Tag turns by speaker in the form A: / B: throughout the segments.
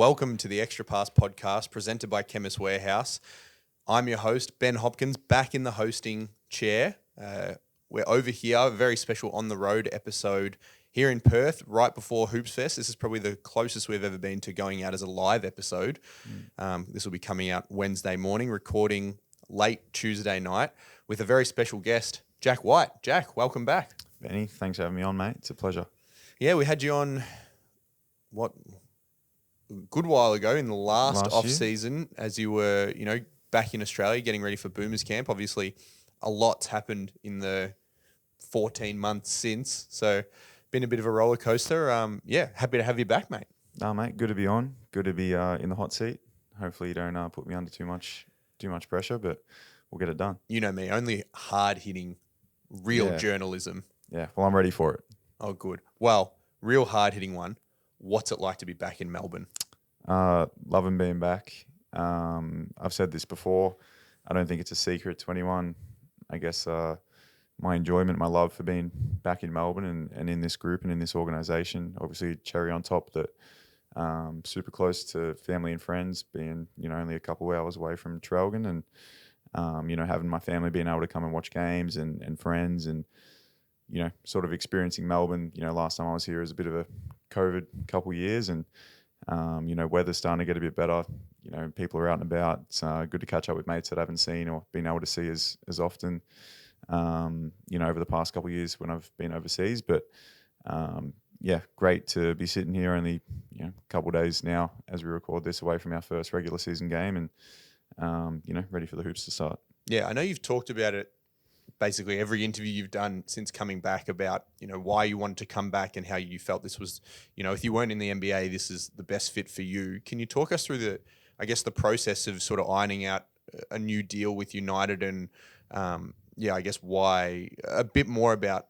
A: Welcome to the Extra Pass podcast presented by Chemist Warehouse. I'm your host, Ben Hopkins, back in the hosting chair. We're over here, a very special on the road episode here in Perth, right before Hoops Fest. This is probably the closest we've ever been to going out as a live episode. This will be coming out Wednesday morning, recording late Tuesday night with a very special guest, Jack White. Jack, welcome back.
B: Benny, thanks for having me on, mate. It's a pleasure.
A: Yeah, we had you on, a good while ago in the last off season as you were, back in Australia getting ready for Boomers Camp. Obviously, a lot's happened in the 14 months since. So, been a bit of a roller coaster. Happy to have you back, mate.
B: No, mate, good to be on. Good to be in the hot seat. Hopefully you don't put me under too much pressure, but we'll get it done.
A: You know me, only hard-hitting, real journalism.
B: Yeah, well, I'm ready for it.
A: Oh, good. Well, real hard-hitting one. What's it like to be back in Melbourne?
B: Loving being back. I've said this before. I don't think it's a secret to anyone. I guess my enjoyment, my love for being back in Melbourne and in this group and in this organisation. Obviously, cherry on top that super close to family and friends, being only a couple of hours away from Traralgon, and having my family being able to come and watch games and friends and sort of experiencing Melbourne. Last time I was here was a bit of a COVID couple of years, and weather's starting to get a bit better. People are out and about. It's good to catch up with mates that I haven't seen or been able to see as often, over the past couple of years when I've been overseas. But, great to be sitting here only, a couple of days now as we record this away from our first regular season game and, ready for the hoops to start.
A: Yeah, I know you've talked about it basically every interview you've done since coming back about, why you wanted to come back and how you felt this was, if you weren't in the NBA, this is the best fit for you. Can you talk us through the process of sort of ironing out a new deal with United and, why, a bit more about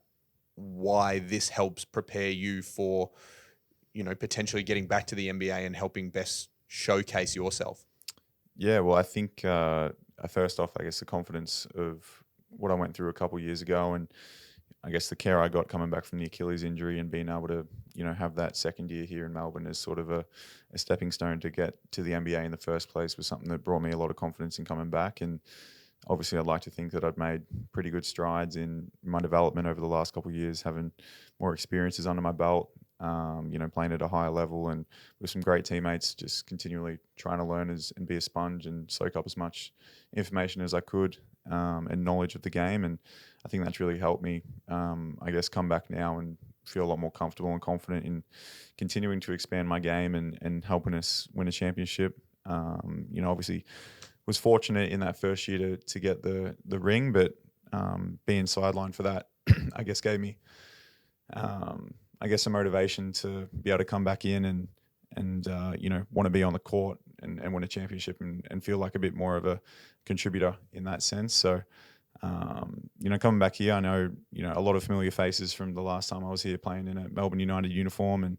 A: why this helps prepare you for, potentially getting back to the NBA and helping best showcase yourself?
B: Yeah, well, I think first off, I guess the confidence of what I went through a couple of years ago, and I guess the care I got coming back from the Achilles injury and being able to, have that second year here in Melbourne as sort of a stepping stone to get to the NBA in the first place was something that brought me a lot of confidence in coming back. And obviously I'd like to think that I'd made pretty good strides in my development over the last couple of years, having more experiences under my belt, playing at a higher level and with some great teammates, just continually trying to learn and be a sponge and soak up as much information as I could and knowledge of the game. And I think that's really helped me, come back now and feel a lot more comfortable and confident in continuing to expand my game and helping us win a championship. Obviously was fortunate in that first year to get the ring, but being sidelined for that, I guess gave me, a motivation to be able to come back in and want to be on the court and win a championship and feel like a bit more of a contributor in that sense. So, coming back here, I know, a lot of familiar faces from the last time I was here playing in a Melbourne United uniform and,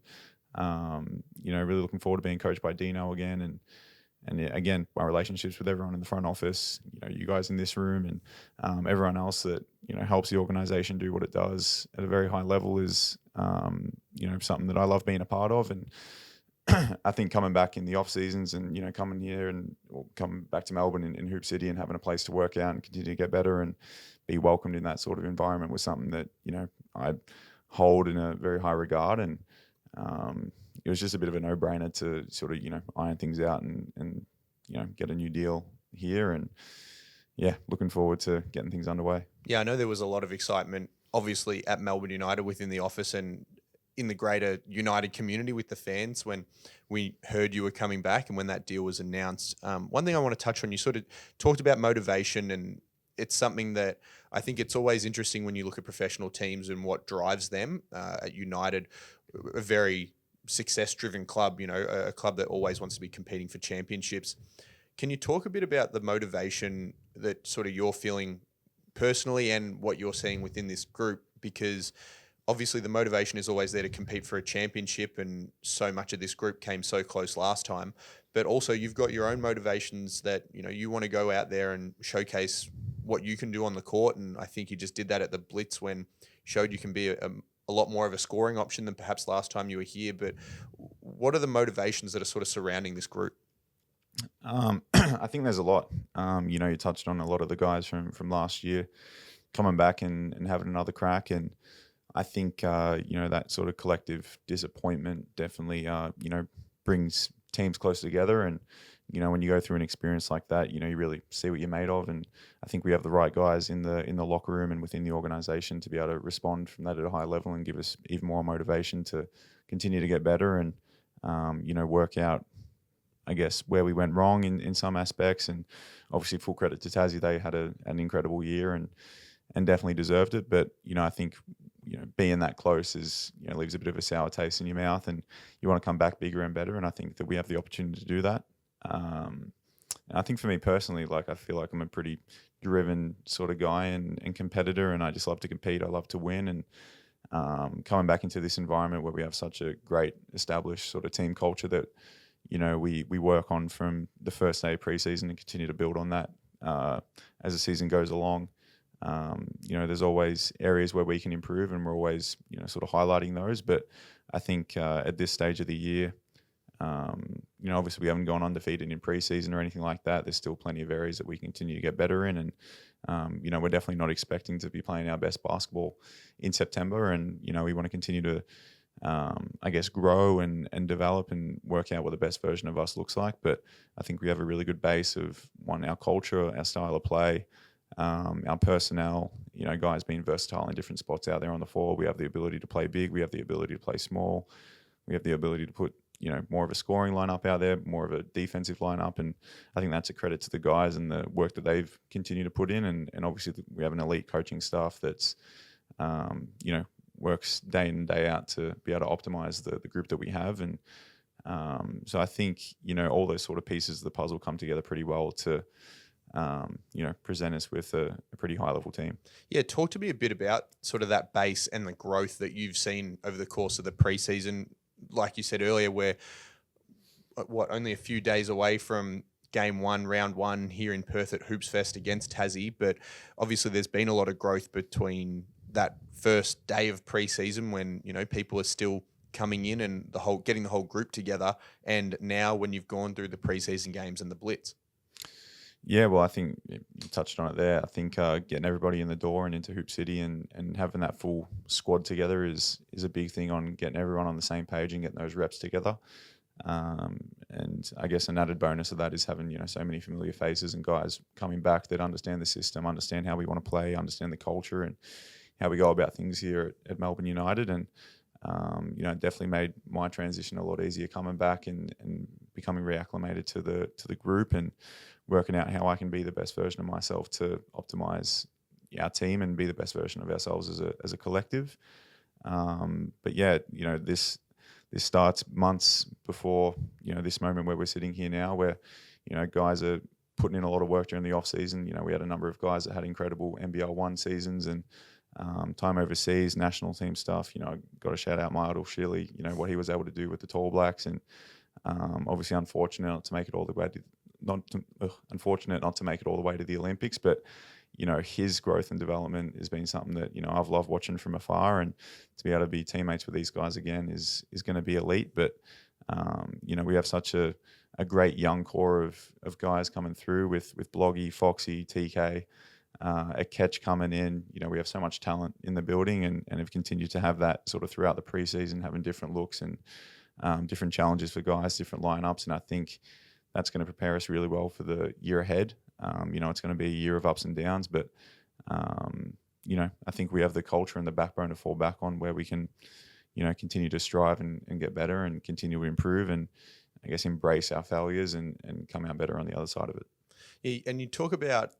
B: really looking forward to being coached by Dino again. And again, my relationships with everyone in the front office, you guys in this room and everyone else that, helps the organization do what it does at a very high level is, something that I love being a part of. And I think coming back in the off seasons and, coming here and coming back to Melbourne in Hoop City and having a place to work out and continue to get better and be welcomed in that sort of environment was something that, I hold in a very high regard. And it was just a bit of a no-brainer to sort of, iron things out and get a new deal here. And yeah, looking forward to getting things underway.
A: Yeah, I know there was a lot of excitement, obviously, at Melbourne United within the office and in the greater United community with the fans when we heard you were coming back and when that deal was announced. One thing I want to touch on, you sort of talked about motivation, and it's something that I think it's always interesting when you look at professional teams and what drives them. At United, a very success-driven club, a club that always wants to be competing for championships. Can you talk a bit about the motivation that sort of you're feeling personally and what you're seeing within this group? Because obviously the motivation is always there to compete for a championship, and so much of this group came so close last time. But also you've got your own motivations that, you want to go out there and showcase what you can do on the court. And I think you just did that at the Blitz when you showed you can be a lot more of a scoring option than perhaps last time you were here. But what are the motivations that are sort of surrounding this group?
B: I think there's a lot. You touched on a lot of the guys from last year coming back and having another crack, and I think that sort of collective disappointment definitely brings teams close together. And when you go through an experience like that, you really see what you're made of. And I think we have the right guys in the locker room and within the organization to be able to respond from that at a high level and give us even more motivation to continue to get better and work out, I guess, where we went wrong in some aspects. And obviously full credit to Tassie. They had an incredible year and definitely deserved it. But, I think, being that close leaves a bit of a sour taste in your mouth, and you want to come back bigger and better. And I think that we have the opportunity to do that. And I think for me personally, like, I feel like I'm a pretty driven sort of guy and competitor, and I just love to compete. I love to win. And coming back into this environment where we have such a great established sort of team culture that, we work on from the first day of preseason and continue to build on that as the season goes along. There's always areas where we can improve, and we're always, sort of highlighting those. But I think at this stage of the year, obviously we haven't gone undefeated in preseason or anything like that. There's still plenty of areas that we continue to get better in. And, we're definitely not expecting to be playing our best basketball in September. And, we want to continue to, grow and develop and work out what the best version of us looks like. But I think we have a really good base of, one, our culture, our style of play, our personnel, guys being versatile in different spots out there on the floor. We have the ability to play big. We have the ability to play small. We have the ability to put, more of a scoring lineup out there, more of a defensive lineup. And I think that's a credit to the guys and the work that they've continued to put in. And obviously we have an elite coaching staff that's, works day in and day out to be able to optimize the group that we have. And so I think, all those sort of pieces of the puzzle come together pretty well to, present us with a pretty high level team.
A: Yeah, talk to me a bit about sort of that base and the growth that you've seen over the course of the preseason. Like you said earlier, we're only a few days away from game one, round one here in Perth at Hoops Fest against Tassie, but obviously there's been a lot of growth between that first day of preseason when people are still coming in and getting the whole group together, and now when you've gone through the preseason games and the blitz.
B: Yeah, well, I think you touched on it there. I think getting everybody in the door and into Hoop City and having that full squad together is a big thing on getting everyone on the same page and getting those reps together. And I guess an added bonus of that is having, so many familiar faces and guys coming back that understand the system, understand how we want to play, understand the culture and how we go about things here at Melbourne United. And, it definitely made my transition a lot easier coming back and becoming reacclimated to the group and working out how I can be the best version of myself to optimize our team and be the best version of ourselves as a collective. But yeah, this starts months before, this moment where we're sitting here now where, guys are putting in a lot of work during the off season. We had a number of guys that had incredible NBL 1 seasons and time overseas, national team stuff. I got to shout out my idol Shirley, what he was able to do with the Tall Blacks, and obviously unfortunate not to make it all the way to the Olympics, but his growth and development has been something that I've loved watching from afar, and to be able to be teammates with these guys again is going to be elite. But we have such a great young core of guys coming through with Bloggy, Foxy, TK, a Catch coming in. We have so much talent in the building and have continued to have that sort of throughout the preseason, having different looks and different challenges for guys, different lineups, and I think that's going to prepare us really well for the year ahead. It's going to be a year of ups and downs, but I think we have the culture and the backbone to fall back on where we can, continue to strive and get better and continue to improve and I guess embrace our failures and come out better on the other side of it.
A: Yeah, and you talk about,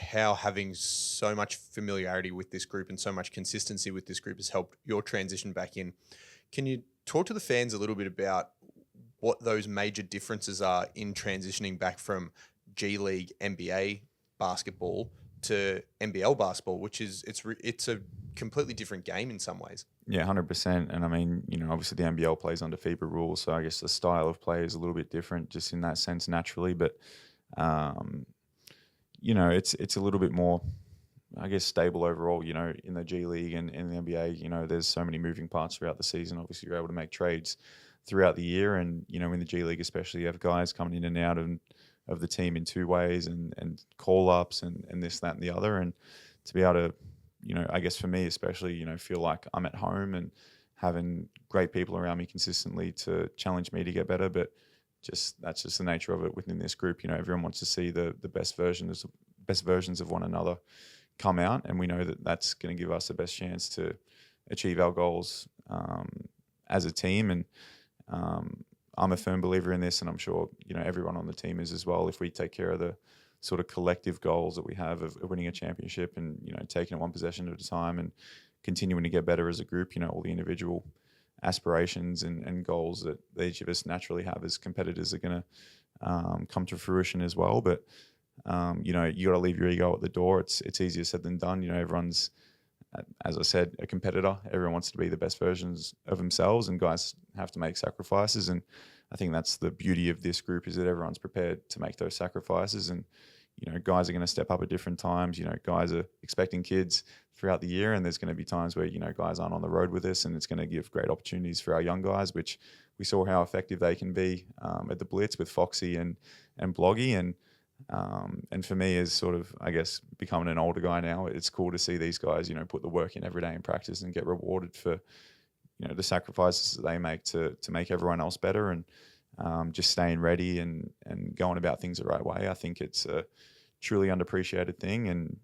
A: how having so much familiarity with this group and so much consistency with this group has helped your transition back in. Can you talk to the fans a little bit about what those major differences are in transitioning back from G League NBA basketball to NBL basketball, which is it's a completely different game in some ways.
B: Yeah, 100%. And I mean, obviously the NBL plays under FIBA rules, so I guess the style of play is a little bit different just in that sense naturally. But it's a little bit more I guess, stable overall. In the G League and in the NBA, there's so many moving parts throughout the season. Obviously, you're able to make trades throughout the year, and in the G League especially, you have guys coming in and out of the team in two ways, and call ups and this, that, and the other, and to be able to, I guess for me especially, feel like I'm at home and having great people around me consistently to challenge me to get better, but that's just the nature of it within this group. Everyone wants to see the best versions of one another come out, and we know that that's going to give us the best chance to achieve our goals as a team. And I'm a firm believer in this, and I'm sure everyone on the team is as well. If we take care of the sort of collective goals that we have of winning a championship and taking it one possession at a time and continuing to get better as a group, all the individual aspirations and goals that each of us naturally have as competitors are going to come to fruition as well. But you got to leave your ego at the door. It's easier said than done. Everyone's, as I said, a competitor. Everyone wants to be the best versions of themselves, and guys have to make sacrifices. And I think that's the beauty of this group, is that everyone's prepared to make those sacrifices. And guys are going to step up at different times. Guys are expecting kids throughout the year, and there's going to be times where guys aren't on the road with us, and it's going to give great opportunities for our young guys, which we saw how effective they can be at the Blitz with Foxy and Bloggy. And for me, as sort of, I guess, becoming an older guy now, it's cool to see these guys, put the work in every day in practice and get rewarded for, the sacrifices that they make to make everyone else better, and just staying ready and going about things the right way. I think it's a truly underappreciated thing, and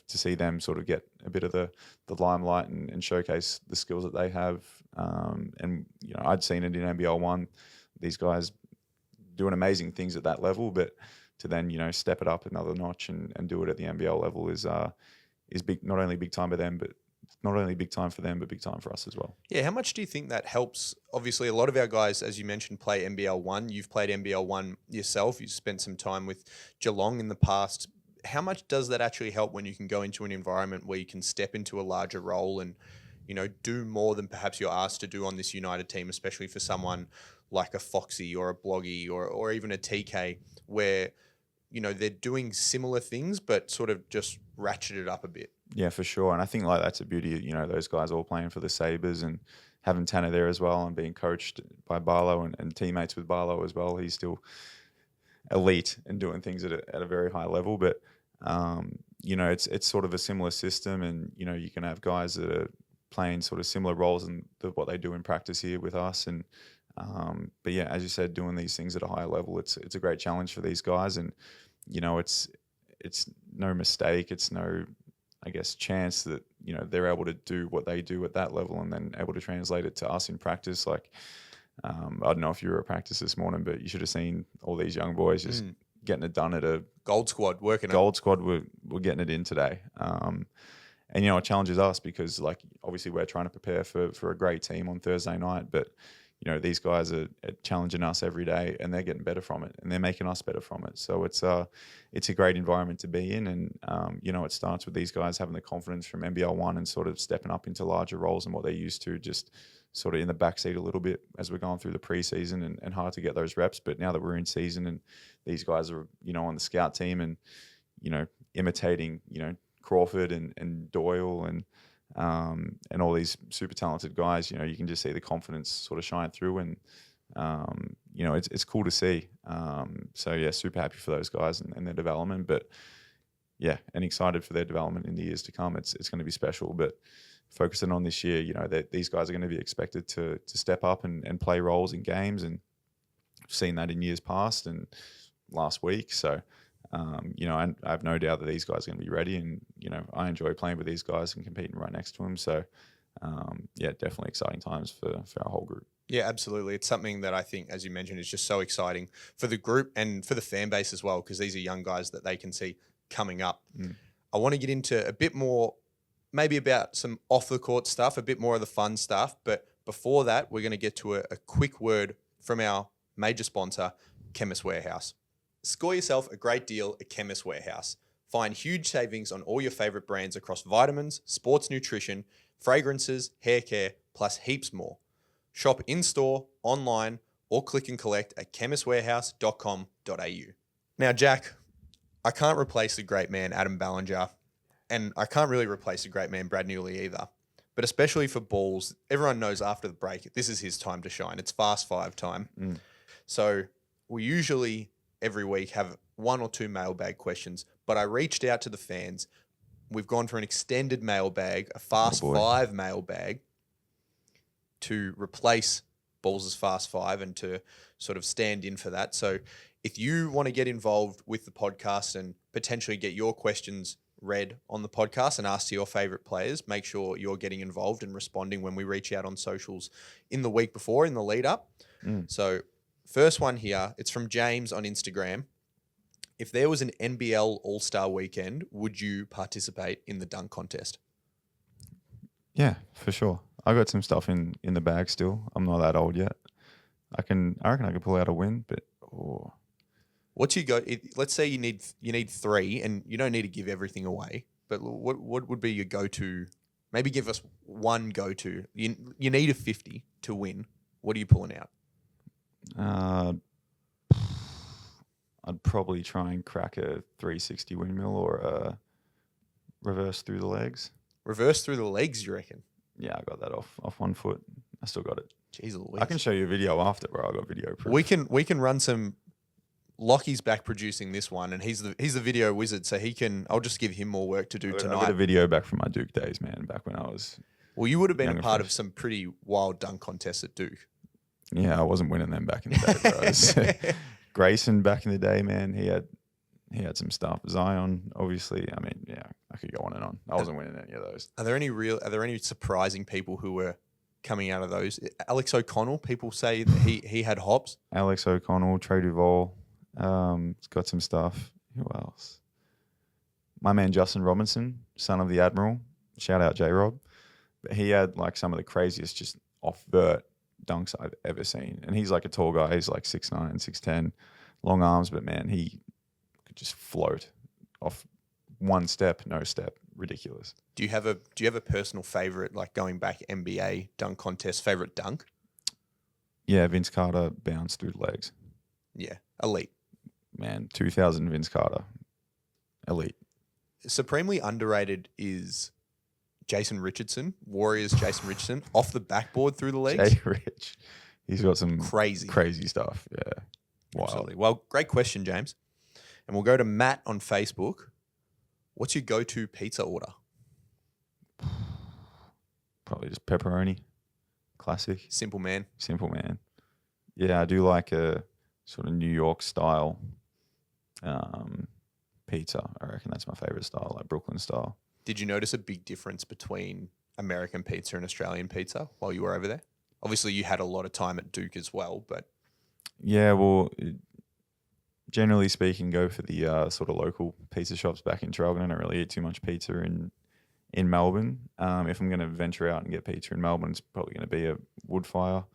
B: to see them sort of get a bit of the limelight and showcase the skills that they have. And I'd seen it in NBL 1, these guys doing amazing things at that level, but to then step it up another notch and do it at the NBL level is big. Not only big time for them, but big time for us as well.
A: Yeah, how much do you think that helps? Obviously, a lot of our guys, as you mentioned, play NBL 1. You've played NBL 1 yourself. You've spent some time with Geelong in the past. How much does that actually help when you can go into an environment where you can step into a larger role and, do more than perhaps you're asked to do on this United team, especially for someone like a Foxy or a Bloggy or even a TK, where, they're doing similar things but sort of just ratcheted up a bit?
B: Yeah, for sure. And I think that's a beauty, those guys all playing for the Sabres and having Tanner there as well and being coached by Barlow and teammates with Barlow as well. He's still elite and doing things at a very high level. But, it's sort of a similar system, and, you can have guys that are playing sort of similar roles in what they do in practice here with us. And, but yeah, as you said, doing these things at a higher level, it's a great challenge for these guys. And, it's no mistake. It's no, I guess, chance that, they're able to do what they do at that level and then able to translate it to us in practice. Like, I don't know if you were at practice this morning, but you should have seen all these young boys just getting it done at a
A: Gold squad working.
B: Gold squad were getting it in today. And, it challenges us because, like, obviously we're trying to prepare for a great team on Thursday night, but, these guys are challenging us every day, and they're getting better from it, and they're making us better from it. So it's a great environment to be in. And, it starts with these guys having the confidence from NBL 1 and sort of stepping up into larger roles and what they're used to, just sort of in the backseat a little bit as we're going through the preseason and hard to get those reps. But now that we're in season and these guys are, on the scout team and, imitating, Crawford and Doyle and all these super talented guys, you can just see the confidence sort of shine through, and it's cool to see. So yeah, super happy for those guys and their development, but yeah, and excited for their development in the years to come. It's going to be special, but focusing on this year, that these guys are going to be expected to step up and play roles in games, and I've seen that in years past and last week. So I have no doubt that these guys are going to be ready, and, I enjoy playing with these guys and competing right next to them. So, yeah, definitely exciting times for our whole group.
A: Yeah, absolutely. It's something that I think, as you mentioned, is just so exciting for the group and for the fan base as well, because these are young guys that they can see coming up. I want to get into a bit more, maybe about some off-the-court stuff, a bit more of the fun stuff. But before that, we're going to get to a quick word from our major sponsor, Chemist Warehouse. Score yourself a great deal at Chemist Warehouse. Find huge savings on all your favourite brands across vitamins, sports nutrition, fragrances, hair care, plus heaps more. Shop in-store, online, or click and collect at chemistwarehouse.com.au. Now, Jack, I can't replace the great man, Adam Ballinger, and I can't really replace the great man Brad Newley either. But especially for balls, everyone knows after the break, this is his time to shine. It's fast five time.
B: Mm.
A: So we usually every week have one or two mailbag questions, but I reached out to the fans. We've gone for an extended mailbag, a fast five mailbag to replace Balls' fast five and to sort of stand in for that. So if you want to get involved with the podcast and potentially get your questions read on the podcast and asked to your favorite players, make sure you're getting involved and responding when we reach out on socials in the week before, in the lead up. So first one here, it's from James on Instagram. If there was an NBL All-Star weekend, would you participate in the dunk contest?
B: Yeah, for sure. I got some stuff in the bag still. I'm not that old yet. I reckon I could pull out a win, but
A: What's your go? Let's say you need three, and you don't need to give everything away. But what would be your go-to? Maybe give us one go-to. You need a 50 to win. What are you pulling out?
B: I'd probably try and crack a 360 windmill or a reverse through the legs.
A: Reverse through the legs, you reckon?
B: Yeah, I got that off 1 foot. I still got it.
A: Jeez Louise.
B: I can show you a video after where I got video proof.
A: We can run some. Lockie's back producing this one, and he's the video wizard, so he can. I'll just give him more work to do tonight.
B: I got a video back from my Duke days, man. Back when I was.
A: Well, you would have been a part of some pretty wild dunk contests at Duke.
B: Yeah, I wasn't winning them back in the day, bro. Grayson back in the day, man. He had some stuff. Zion, obviously. I mean, yeah, I could go on and on. I wasn't winning any of those.
A: Are there any surprising people who were coming out of those? Alex O'Connell, people say that he had hops.
B: Alex O'Connell, Trey Duval, got some stuff. Who else? My man Justin Robinson, son of the Admiral. Shout out J-Rob. But he had like some of the craziest just off-vert dunks I've ever seen. And he's like a tall guy. He's like 6'9", 6'10", long arms. But man, he could just float off one step, no step. Ridiculous.
A: Do you have a personal favorite, like going back NBA dunk contest, favorite dunk?
B: Yeah, Vince Carter bounced through the legs.
A: Yeah, elite.
B: Man, 2000 Vince Carter. Elite.
A: Supremely underrated is Jason Richardson, Warriors Jason Richardson, off the backboard through the legs.
B: Jay Rich. He's got some crazy stuff. Yeah. Wild.
A: Absolutely. Well, great question, James. And we'll go to Matt on Facebook. What's your go-to pizza order?
B: Probably just pepperoni. Classic.
A: Simple man.
B: Yeah, I do like a sort of New York style pizza. I reckon that's my favorite style, like Brooklyn style.
A: Did you notice a big difference between American pizza and Australian pizza while you were over there? Obviously, you had a lot of time at Duke as well, but...
B: Yeah, well, generally speaking, go for the sort of local pizza shops back in Traralgon. I don't really eat too much pizza in Melbourne. If I'm going to venture out and get pizza in Melbourne, it's probably going to be a wood fire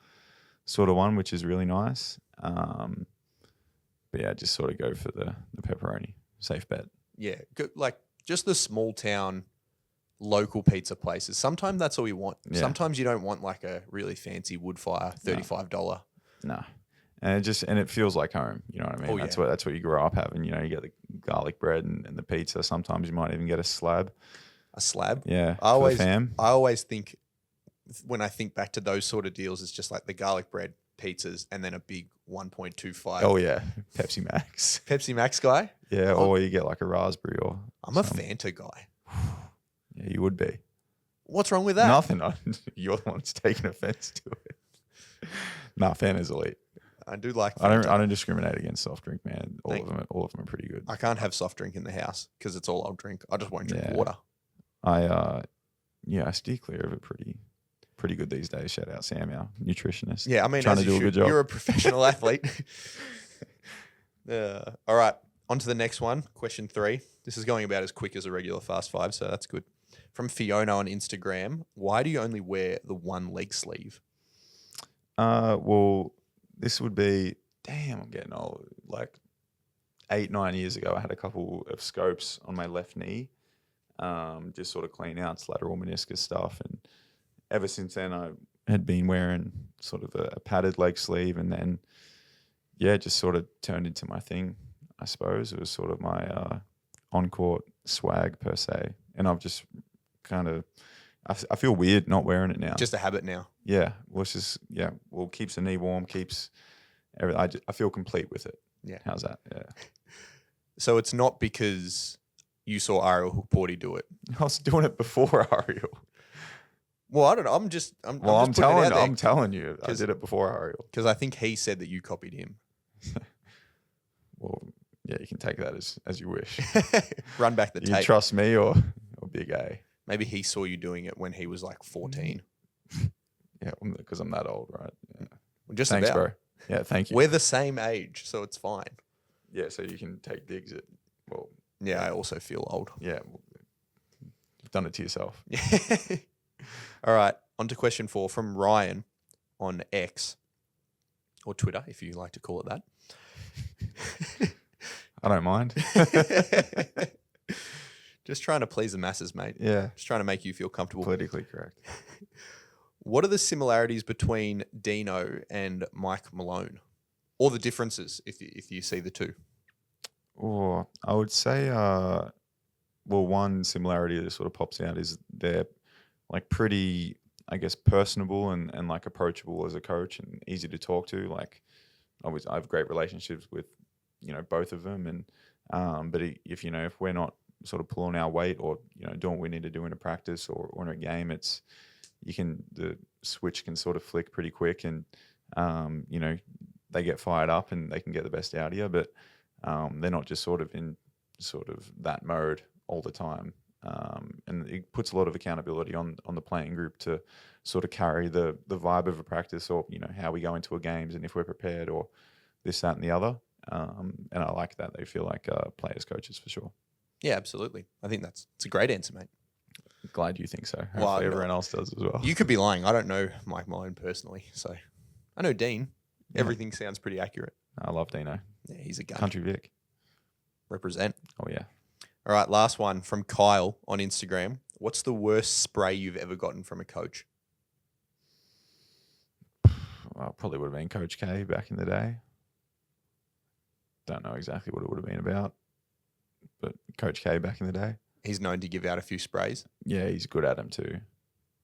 B: sort of one, which is really nice. But yeah, just sort of go for the pepperoni. Safe bet.
A: Yeah, good, like just the small town local pizza places. Sometimes that's all you want. Yeah. Sometimes you don't want like a really fancy wood fire $35.
B: No. And it feels like home. You know what I mean?
A: Oh,
B: that's what you grow up having. You know, you get the garlic bread and the pizza. Sometimes you might even get a slab.
A: A slab?
B: Yeah.
A: I always think when I think back to those sort of deals, it's just like the garlic bread pizzas and then a big 1.25.
B: Oh yeah, Pepsi Max.
A: Pepsi Max guy?
B: Yeah, or you get like a raspberry or
A: I'm a Fanta guy.
B: Yeah, you would be.
A: What's wrong with that?
B: Nothing. You're the one that's taking offense to it. Nah, Fanta's elite.
A: I do like Fanta.
B: I don't discriminate against soft drink, man. All of them are pretty good.
A: I can't have soft drink in the house because it's all I'll drink. I just won't drink water.
B: I steer clear of it pretty good these days. Shout out Sam, our nutritionist.
A: Yeah, I mean,
B: trying to do a good job.
A: You're a professional athlete. All right, on to the next one. Question 3. This is going about as quick as a regular fast five, so that's good. From Fiona on Instagram, why do you only wear the one leg sleeve?
B: Well, this would be, I'm getting old. Like 8-9 years ago, I had a couple of scopes on my left knee, just sort of clean out lateral meniscus stuff. And ever since then, I had been wearing sort of a padded leg sleeve, and then, it just sort of turned into my thing, I suppose. It was sort of my on-court swag per se. and I've just kind of I feel weird not wearing it now.
A: Just a habit now.
B: Yeah, well, it's just keeps the knee warm, keeps everything. I feel complete with it.
A: Yeah.
B: How's that? Yeah.
A: So it's not because you saw Ariel Hookporty do it.
B: I was doing it before Ariel.
A: Well, I don't know. I'm just
B: I'm telling you, I did it before Ariel.
A: Because I think he said that you copied him.
B: Well, yeah, you can take that as you wish.
A: Run back the tape.
B: You trust me or Big A?
A: Maybe he saw you doing it when he was like 14.
B: Yeah, because I'm that old, right? Yeah.
A: Well, just
B: Thanks,
A: about.
B: bro. Yeah, thank you.
A: We're the same age, so it's fine.
B: Yeah, so you can take digs at, well...
A: Yeah, I also feel old.
B: Yeah, you've done it to yourself.
A: All right, on to question 4 from Ryan on X, or Twitter, if you like to call it that.
B: I don't mind.
A: Just trying to please the masses, mate.
B: Yeah.
A: Just trying to make you feel comfortable.
B: Politically correct.
A: What are the similarities between Dino and Mike Malone? Or the differences, if you see the two?
B: Oh, I would say, well, one similarity that sort of pops out is they're like pretty, I guess, personable and like approachable as a coach and easy to talk to. Like, I have great relationships with, both of them. And but if we're not sort of pulling our weight or doing what we need to do in a practice or in a game, the switch can sort of flick pretty quick, and they get fired up and they can get the best out of you, but they're not just sort of in sort of that mode all the time. And it puts a lot of accountability on the playing group to sort of carry the vibe of a practice, or how we go into a games and if we're prepared or this, that, and the other. And I like that. They feel like players, coaches for sure.
A: Yeah, absolutely. I think it's a great answer, mate.
B: Glad you think so. Hopefully everyone else does as well.
A: You could be lying. I don't know Mike Malone personally, so I know Dean.
B: Yeah.
A: Everything sounds pretty accurate.
B: I love Dino.
A: Yeah, he's a gun.
B: Country Vic.
A: Represent.
B: Oh, yeah.
A: All right, last one from Kyle on Instagram. What's the worst spray you've ever gotten from a coach?
B: Well, probably would have been Coach K back in the day. Don't know exactly what it would have been about, but Coach K back in the day.
A: He's known to give out a few sprays.
B: Yeah, he's good at them too.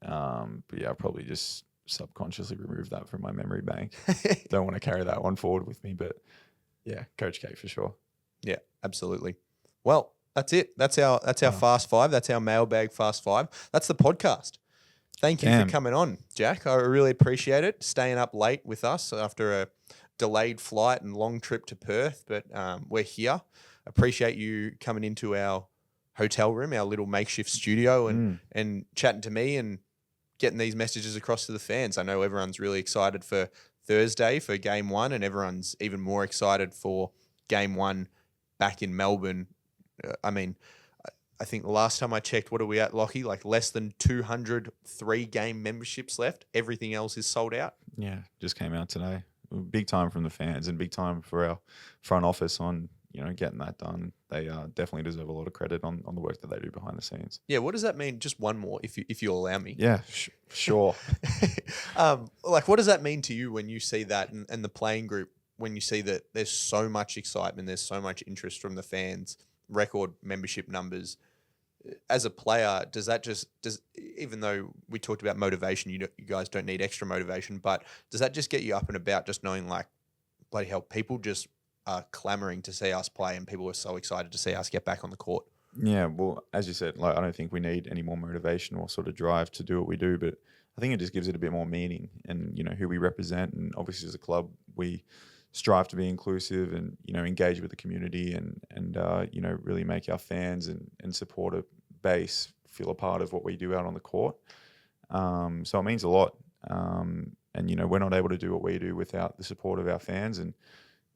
B: But yeah, I'll probably just subconsciously remove that from my memory bank. Don't want to carry that one forward with me, but yeah, Coach K for sure.
A: Yeah, absolutely. Well, that's it. That's our Fast Five. That's our mailbag Fast Five. That's the podcast. Thank you for coming on, Jack. I really appreciate it. Staying up late with us after a delayed flight and long trip to Perth, but we're here. Appreciate you coming into our hotel room, our little makeshift studio, and chatting to me and getting these messages across to the fans. I know everyone's really excited for Thursday for Game 1, and everyone's even more excited for Game 1 back in Melbourne. I think the last time I checked, what are we at, Lockie? Like less than 203 game memberships left. Everything else is sold out.
B: Yeah, just came out today. Big time from the fans and big time for our front office on getting that done. They definitely deserve a lot of credit on the work that they do behind the scenes.
A: Yeah, what does that mean? Just one more, if you allow me.
B: Yeah, sure.
A: What does that mean to you when you see that and the playing group, when you see that there's so much excitement, there's so much interest from the fans, record membership numbers? As a player, does even though we talked about motivation, you guys don't need extra motivation, but does that just get you up and about, just knowing like, bloody hell, people just are clamoring to see us play and people are so excited to see us get back on the court?
B: Yeah, well, as you said, like I don't think we need any more motivation or sort of drive to do what we do, but I think it just gives it a bit more meaning and, who we represent. And obviously as a club, we strive to be inclusive and, engage with the community and really make our fans and supporter base feel a part of what we do out on the court. So it means a lot. And, we're not able to do what we do without the support of our fans. And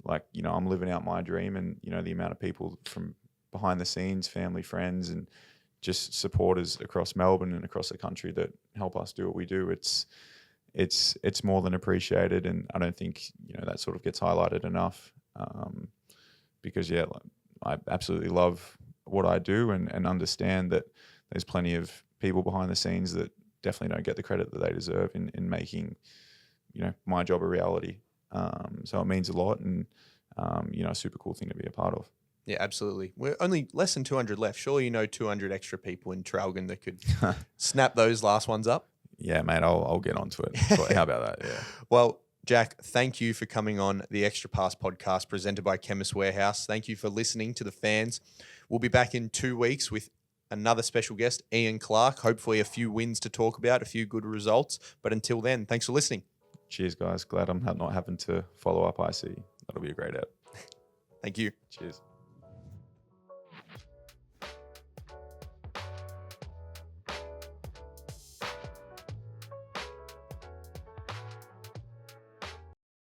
B: like, I'm living out my dream and, the amount of people from behind the scenes, family, friends, and just supporters across Melbourne and across the country that help us do what we do. It's more than appreciated. And I don't think, that sort of gets highlighted enough. Because I absolutely love what I do and understand that there's plenty of people behind the scenes that definitely don't get the credit that they deserve in making, my job a reality. So it means a lot and, a super cool thing to be a part of.
A: Yeah, absolutely. We're only less than 200 left. Surely you know 200 extra people in Traralgon that could snap those last ones up.
B: Yeah, mate, I'll get onto it. How about that? Yeah.
A: Well, Jack, thank you for coming on the Extra Pass podcast presented by Chemist Warehouse. Thank you for listening to the fans. We'll be back in 2 weeks with another special guest, Ian Clark. Hopefully a few wins to talk about, a few good results. But until then, thanks for listening.
B: Cheers, guys. Glad I'm not having to follow up IC. That'll be a great app.
A: Thank you.
B: Cheers.